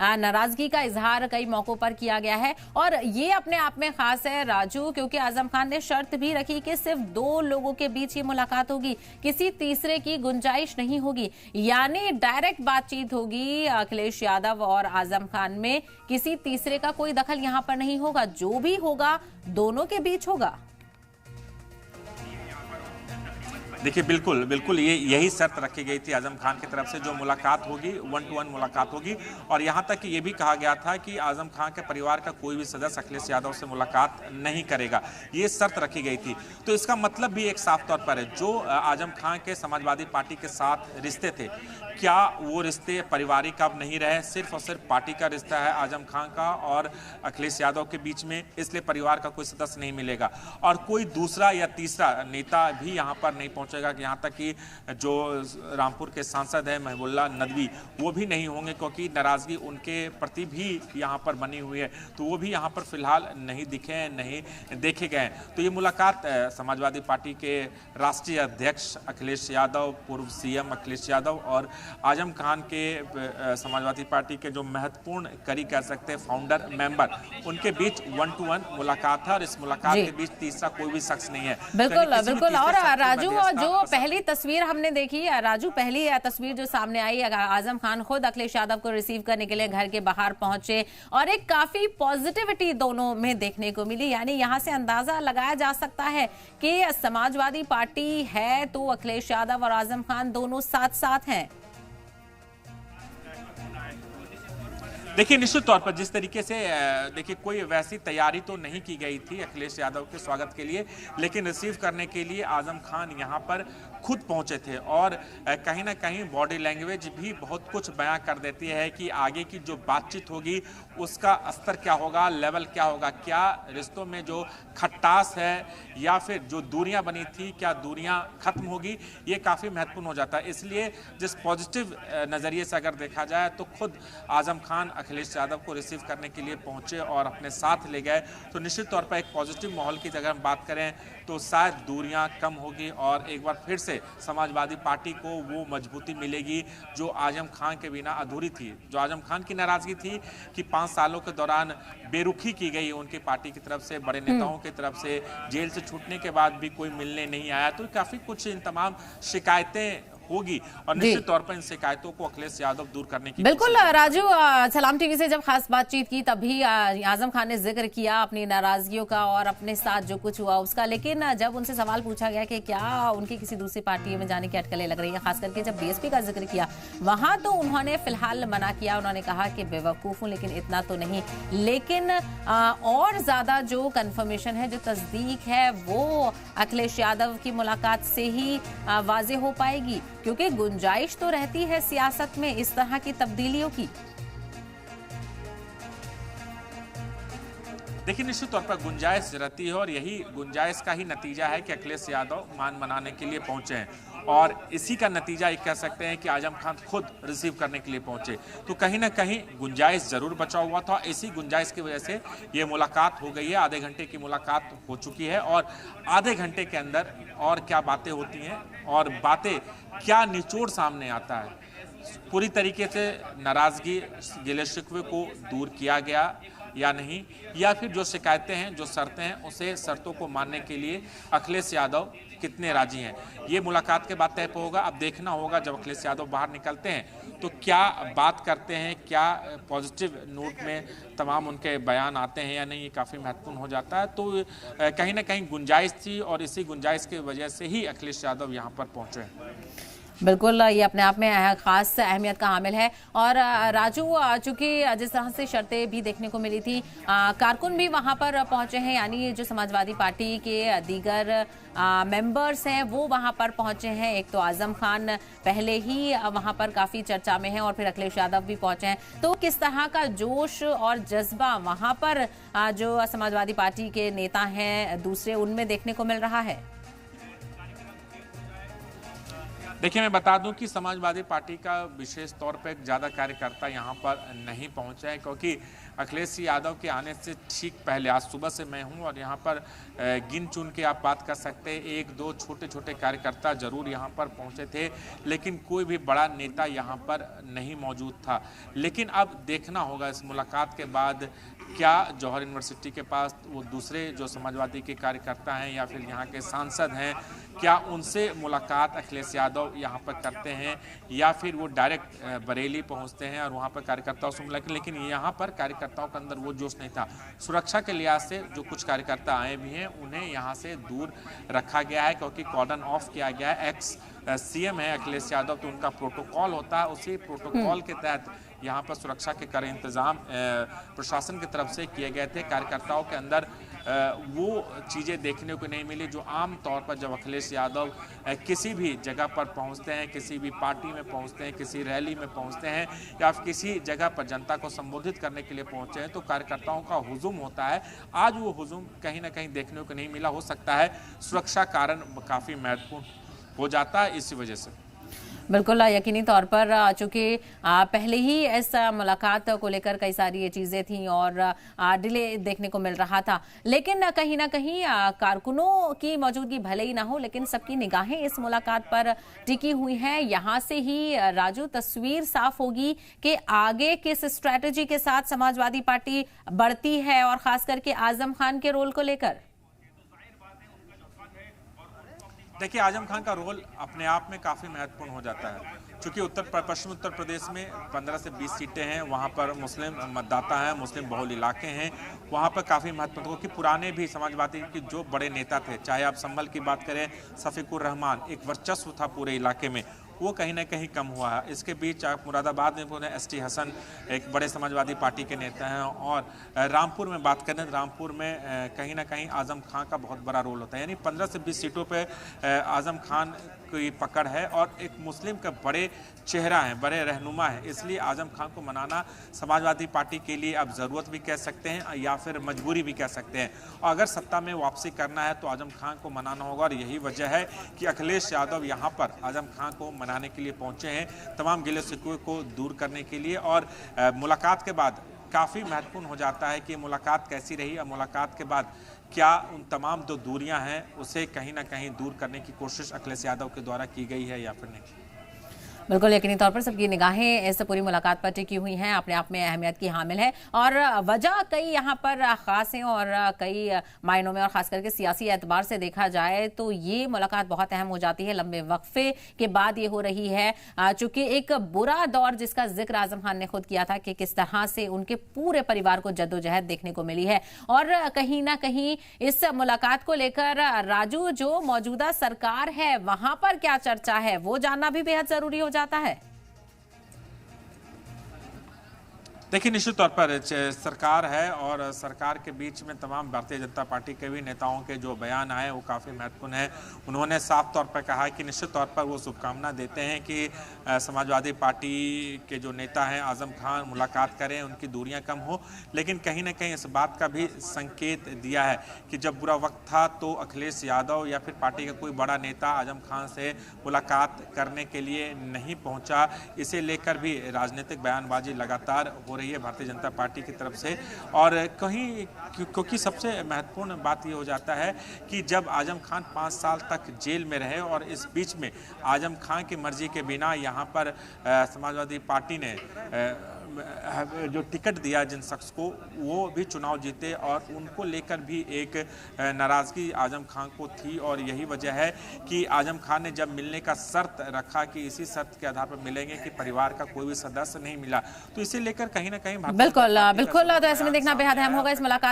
नाराजगी का इजहार कई मौकों पर किया गया है। और ये अपने आप में खास है राजू, क्योंकि आजम खान ने शर्त भी रखी कि सिर्फ 2 लोगों के बीच ये मुलाकात होगी, किसी तीसरे की गुंजाइश नहीं होगी। यानी डायरेक्ट बातचीत होगी अखिलेश यादव और आजम खान में, किसी तीसरे का कोई दखल यहां पर नहीं होगा। जो भी होगा दोनों के बीच होगा। देखिए बिल्कुल बिल्कुल यही शर्त रखी गई थी आजम खान की तरफ से, जो मुलाकात होगी 1 to 1 मुलाकात होगी। और यहाँ तक कि ये भी कहा गया था कि आजम खान के परिवार का कोई भी सदस्य अखिलेश यादव से मुलाकात नहीं करेगा, ये शर्त रखी गई थी। तो इसका मतलब भी एक साफ तौर पर है, जो आजम खान के समाजवादी पार्टी के साथ रिश्ते थे, क्या वो रिश्ते पारिवारिक अब नहीं रहे, सिर्फ और सिर्फ पार्टी का रिश्ता है आजम खान का और अखिलेश यादव के बीच में, इसलिए परिवार का कोई सदस्य नहीं मिलेगा और कोई दूसरा या तीसरा नेता भी यहाँ पर नहीं पहुँचेगा। यहाँ तक कि जो रामपुर के सांसद हैं महबूबुल्लाह नदवी, वो भी नहीं होंगे, क्योंकि नाराजगी उनके प्रति भी यहाँ पर बनी हुई है, तो वो भी यहाँ पर फिलहाल नहीं दिखे, नहीं देखे गए। तो ये मुलाकात समाजवादी पार्टी के राष्ट्रीय अध्यक्ष अखिलेश यादव, पूर्व सीएम अखिलेश यादव और आजम खान के समाजवादी पार्टी के जो महत्वपूर्ण कड़ी कह सकते हैं फाउंडर मेंबर, उनके बीच 1 to 1 मुलाकात है और इस मुलाकात के बीच तीसरा कोई भी शख्स नहीं है। बिल्कुल बिल्कुल। और राजू, जो पहली तस्वीर हमने देखी राजू, पहली तस्वीर जो सामने आई, आजम खान खुद अखिलेश यादव को रिसीव करने के लिए घर के बाहर पहुंचे और एक काफी पॉजिटिविटी दोनों में देखने को मिली। यानी यहां से अंदाजा लगाया जा सकता है कि समाजवादी पार्टी है तो अखिलेश यादव और आजम खान दोनों साथ साथ हैं। देखिए निश्चित तौर पर जिस तरीके से देखिए कोई वैसी तैयारी तो नहीं की गई थी अखिलेश यादव के स्वागत के लिए, लेकिन रिसीव करने के लिए आजम खान यहाँ पर खुद पहुंचे थे और कहीं ना कहीं बॉडी लैंग्वेज भी बहुत कुछ बयां कर देती है कि आगे की जो बातचीत होगी उसका स्तर क्या होगा, लेवल क्या होगा, क्या रिश्तों में जो खटास है या फिर जो दूरियां बनी थी क्या दूरियां खत्म होगी, ये काफ़ी महत्वपूर्ण हो जाता है। इसलिए जिस पॉजिटिव नज़रिए से अगर देखा जाए तो खुद आजम खान अखिलेश यादव को रिसीव करने के लिए पहुंचे और अपने साथ ले गए, तो निश्चित तौर पर एक पॉजिटिव माहौल की अगर हम बात करें तो शायद दूरियां कम होगी और एक बार फिर से समाजवादी पार्टी को वो मजबूती मिलेगी जो आजम खान के बिना अधूरी थी। जो आजम खान की नाराजगी थी कि 5 सालों के दौरान बेरुखी की गई उनकी पार्टी की तरफ से, बड़े नेताओं की तरफ से, जेल से छूटने के बाद भी कोई मिलने नहीं आया, तो काफ़ी कुछ इन तमाम शिकायतें होगी और निश्चित तौर पर इन शिकायतों को अखिलेश यादव दूर करने की बिल्कुल। राजू, सलाम टीवी से जब खास बातचीत की तभी आजम खान ने जिक्र किया अपनी नाराजगियों का और अपने साथ जो कुछ हुआ उसका, लेकिन जब उनसे सवाल पूछा गया कि क्या उनकी किसी दूसरी पार्टी में जाने की अटकलें लग रही है, खास करके जब बीएसपी का जिक्र किया वहां तो उन्होंने फिलहाल मना किया। उन्होंने कहा कि बेवकूफ हूं लेकिन इतना तो नहीं, लेकिन और ज्यादा जो कंफर्मेशन है, जो तस्दीक है, वो अखिलेश यादव की मुलाकात से ही वाजे हो पाएगी, क्योंकि गुंजाइश तो रहती है सियासत में इस तरह की तब्दीलियों की। देखिए निश्चित तौर पर गुंजाइश रहती है और यही गुंजाइश का ही नतीजा है कि अखिलेश यादव मान मनाने के लिए पहुंचे हैं और इसी का नतीजा एक कह सकते हैं कि आजम खान खुद रिसीव करने के लिए पहुंचे। तो कहीं ना कहीं गुंजाइश जरूर बचा हुआ था, इसी गुंजाइश की वजह से ये मुलाकात हो गई है। आधे घंटे की मुलाकात हो चुकी है और आधे घंटे के अंदर और क्या बातें होती हैं और बातें क्या निचोड़ सामने आता है, पूरी तरीके से नाराजगी गिले शिकवे को दूर किया गया या नहीं, या फिर जो शिकायतें हैं, जो शर्तें हैं, उसे शर्तों को मानने के लिए अखिलेश यादव कितने राजी हैं, ये मुलाकात के बाद तय होगा। अब देखना होगा जब अखिलेश यादव बाहर निकलते हैं तो क्या बात करते हैं, क्या पॉजिटिव नोट में तमाम उनके बयान आते हैं या नहीं, ये काफ़ी महत्वपूर्ण हो जाता है। तो कहीं ना कहीं गुंजाइश थी और इसी गुंजाइश की वजह से ही अखिलेश यादव यहाँ पर पहुँचे। बिल्कुल, ये अपने आप में खास अहमियत का हामिल है। और राजू, चूंकि जिस तरह से शर्तें भी देखने को मिली थी, कारकुन भी वहां पर पहुंचे हैं, यानी जो समाजवादी पार्टी के दीगर मेंबर्स हैं वो वहां पर पहुंचे हैं। एक तो आजम खान पहले ही वहां पर काफी चर्चा में हैं और फिर अखिलेश यादव भी पहुंचे हैं, तो किस तरह का जोश और जज्बा वहां पर जो समाजवादी पार्टी के नेता हैं दूसरे, उनमें देखने को मिल रहा है? देखिए, मैं बता दूं कि समाजवादी पार्टी का विशेष तौर पे ज़्यादा कार्यकर्ता यहाँ पर नहीं पहुँचे हैं, क्योंकि अखिलेश यादव के आने से ठीक पहले आज सुबह से मैं हूँ और यहाँ पर गिन चुन के आप बात कर सकते हैं, एक दो छोटे छोटे कार्यकर्ता जरूर यहाँ पर पहुँचे थे, लेकिन कोई भी बड़ा नेता यहाँ पर नहीं मौजूद था। लेकिन अब देखना होगा इस मुलाकात के बाद क्या जौहर यूनिवर्सिटी के पास वो दूसरे जो समाजवादी के कार्यकर्ता हैं या फिर यहाँ के सांसद हैं, क्या उनसे मुलाकात अखिलेश यादव यहाँ पर करते हैं या फिर वो डायरेक्ट बरेली पहुँचते हैं और वहाँ पर कार्यकर्ताओं से मुलाकात। लेकिन यहाँ पर कार्यकर्ताओं के अंदर वो जोश नहीं था। सुरक्षा के लिहाज से जो कुछ कार्यकर्ता आए भी हैं उन्हें यहाँ से दूर रखा गया है, क्योंकि कॉर्डन ऑफ किया गया है। एक्स सीएम है अखिलेश यादव, तो उनका प्रोटोकॉल होता है, उसी प्रोटोकॉल के तहत यहाँ पर सुरक्षा के कड़े इंतजाम प्रशासन की तरफ से किए गए थे। कार्यकर्ताओं के अंदर वो चीज़ें देखने को नहीं मिली जो आम तौर पर जब अखिलेश यादव किसी भी जगह पर पहुंचते हैं, किसी भी पार्टी में पहुंचते हैं, किसी रैली में पहुंचते हैं या फिर किसी जगह पर जनता को संबोधित करने के लिए पहुंचे हैं, तो कार्यकर्ताओं का हुजूम होता है। आज वो हुजूम कहीं ना कहीं देखने को नहीं मिला। हो सकता है सुरक्षा कारण काफ़ी महत्वपूर्ण हो जाता है इसी वजह से। बिल्कुल यकीनी तौर पर चूंकि पहले ही इस मुलाकात को लेकर कई सारी ये चीजें थी और डिले देखने को मिल रहा था, लेकिन कहीं ना कहीं कारकुनों की मौजूदगी भले ही ना हो, लेकिन सबकी निगाहें इस मुलाकात पर टिकी हुई हैं। यहां से ही राजू तस्वीर साफ होगी कि आगे किस स्ट्रैटेजी के साथ समाजवादी पार्टी बढ़ती है और खास करके आजम खान के रोल को लेकर। देखिए, आजम खान का रोल अपने आप में काफ़ी महत्वपूर्ण हो जाता है, क्योंकि पश्चिम उत्तर प्रदेश में 15 से 20 सीटें हैं, वहाँ पर मुस्लिम मतदाता हैं, मुस्लिम बहुल इलाके हैं, वहाँ पर काफ़ी महत्वपूर्ण, क्योंकि पुराने भी समाजवादी के जो बड़े नेता थे, चाहे आप संभल की बात करें, शफीकुर रहमान, एक वर्चस्व था पूरे इलाके में, वो कहीं ना कहीं कम हुआ है। इसके बीच आप मुरादाबाद में बोले एसटी हसन एक बड़े समाजवादी पार्टी के नेता हैं, और रामपुर में बात करें तो रामपुर में कहीं ना कहीं आजम खान का बहुत बड़ा रोल होता है। यानी 15 से 20 सीटों पे आजम खान की पकड़ है और एक मुस्लिम का बड़े चेहरा है, बड़े रहनुमा है, इसलिए आजम खान को मनाना समाजवादी पार्टी के लिए अब ज़रूरत भी कह सकते हैं या फिर मजबूरी भी कह सकते हैं। और अगर सत्ता में वापसी करना है तो आजम खान को मनाना होगा, और यही वजह है कि अखिलेश यादव यहाँ पर आजम खान को मनाने के लिए पहुँचे हैं, तमाम गिले शिकवे को दूर करने के लिए। और मुलाकात के बाद काफ़ी महत्वपूर्ण हो जाता है कि मुलाकात कैसी रही और मुलाकात के बाद क्या उन तमाम जो दूरियां हैं उसे कहीं ना कहीं दूर करने की कोशिश अखिलेश यादव के द्वारा की गई है या फिर नहीं। बिल्कुल यकीनी तौर पर सबकी निगाहें इस पूरी मुलाकात पर टिकी हुई हैं, अपने आप में अहमियत की हामिल है और वजह कई यहाँ पर खास हैं और कई मायनों में, और खास करके सियासी एतबार से देखा जाए तो ये मुलाकात बहुत अहम हो जाती है। लंबे वक्फे के बाद ये हो रही है, चूंकि एक बुरा दौर जिसका जिक्र आजम खान ने खुद किया था कि किस तरह से उनके पूरे परिवार को जद्दोजहद देखने को मिली है। और कहीं ना कहीं इस मुलाकात को लेकर राजू जो मौजूदा सरकार है वहां पर क्या चर्चा है वो जानना भी बेहद जरूरी हो जाता है। देखिए, निश्चित तौर पर सरकार है और सरकार के बीच में तमाम भारतीय जनता पार्टी के भी नेताओं के जो बयान आए वो काफ़ी महत्वपूर्ण है। उन्होंने साफ तौर पर कहा कि निश्चित तौर पर वो शुभकामना देते हैं कि समाजवादी पार्टी के जो नेता हैं आजम खान मुलाकात करें, उनकी दूरियां कम हो, लेकिन कहीं ना कहीं इस बात का भी संकेत दिया है कि जब बुरा वक्त था तो अखिलेश यादव या फिर पार्टी का कोई बड़ा नेता आजम खान से मुलाकात करने के लिए नहीं पहुँचा। इसे लेकर भी राजनीतिक बयानबाजी लगातार हो रही है भारतीय जनता पार्टी की तरफ से। और कहीं क्योंकि सबसे महत्वपूर्ण बात ये हो जाता है कि जब आजम खान 5 साल तक जेल में रहे और इस बीच में आजम खान की मर्जी के बिना यहाँ पर समाजवादी पार्टी ने जो टिकट दिया जिन शख्स को, वो भी चुनाव जीते और उनको लेकर भी एक नाराज़गी आजम खान को थी। और यही वजह है कि आजम खान ने जब मिलने का शर्त रखा कि इसी शर्त के आधार पर मिलेंगे कि परिवार का कोई भी सदस्य नहीं मिला, तो इसे लेकर कहीं ना कहीं बिल्कुल तो ऐसे में देखना बेहद अहम होगा इस मुलाकात।